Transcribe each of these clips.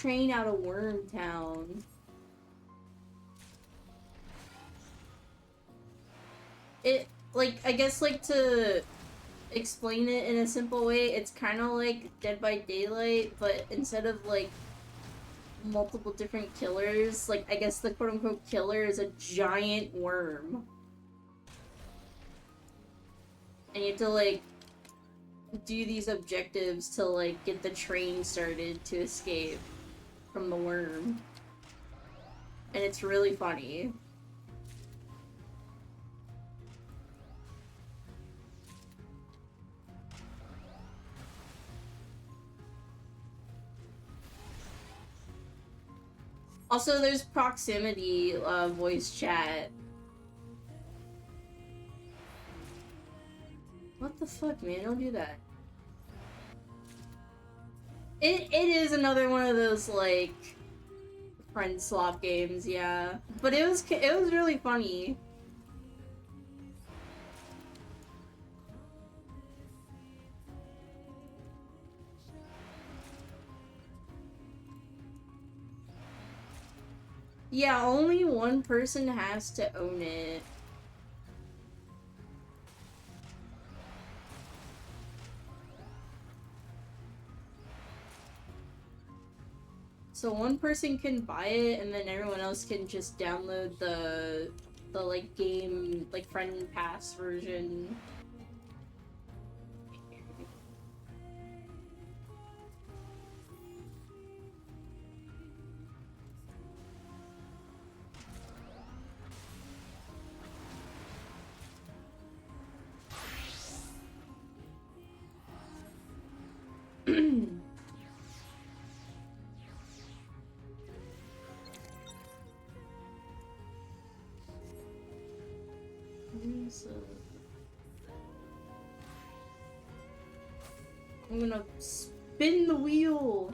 train out of Wormtown. It, like, I guess, like, to explain it in a simple way, it's kind of like Dead by Daylight, but instead of, like, multiple different killers, like, I guess the quote-unquote killer is a giant worm. And you have to, like, do these objectives to, like, get the train started to escape from the worm. And it's really funny. Also, there's proximity voice chat. What the fuck, man? Don't do that. It is another one of those, like, friend swap games, yeah. But it was really funny. Yeah, only one person has to own it. So one person can buy it, and then everyone else can just download the like game, like friend pass version. So I'm gonna spin the wheel.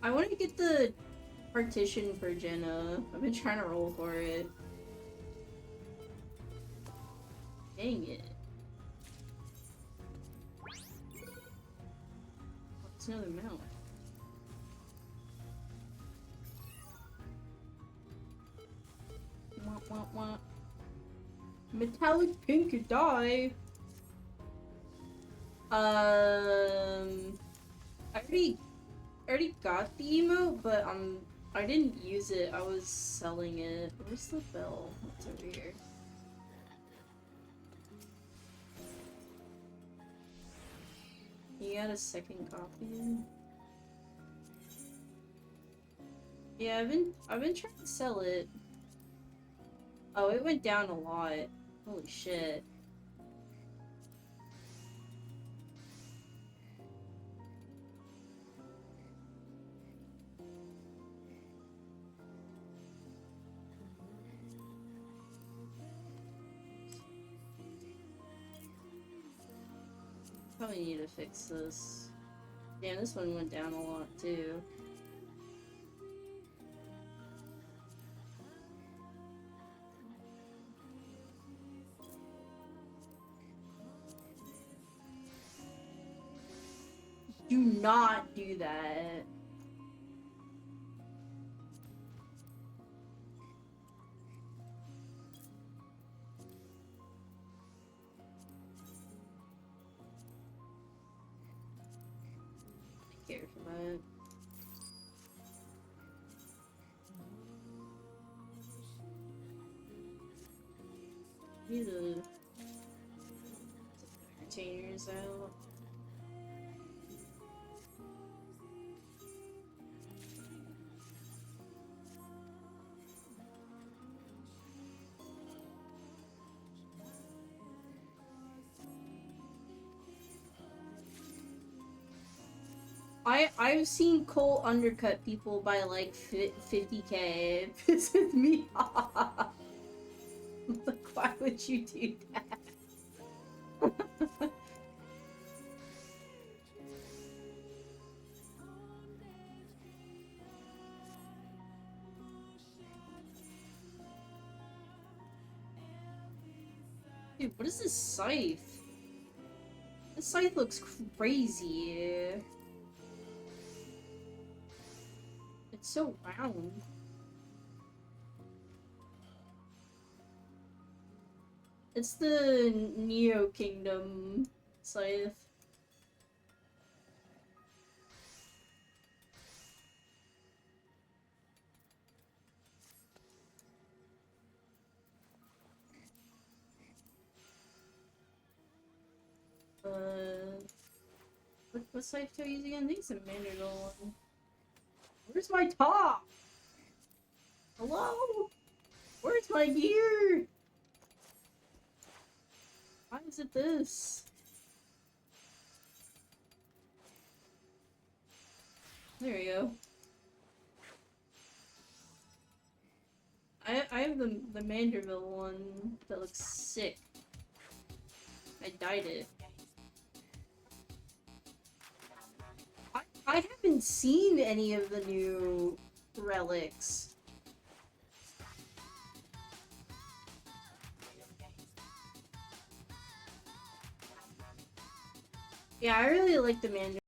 I want to get the partition for Jenna. I've been trying to roll for it. Dang it. What's another mount? Wah, wah, wah. Metallic pink dye. I already got the emote, but I didn't use it. I was selling it. Where's the bell? It's over here. You got a second copy? Yeah, I've been trying to sell it. Oh, it went down a lot. Holy shit. Probably need to fix this. Damn, this one went down a lot too. Do not do that. Care for that. Need to retainers out. I've seen Cole undercut people by like 50k. It pisses me off. Like, why would you do that? Dude, what is this scythe? This scythe looks crazy. It's so round. It's the Neo Kingdom scythe. What scythe do I use again? I think it's a Manderville one. Where's my top? Hello? Where's my gear? Why is it this? There we go. I have the Manderville one that looks sick. I dyed it. I haven't seen any of the new relics. Yeah, I really like the Manderville.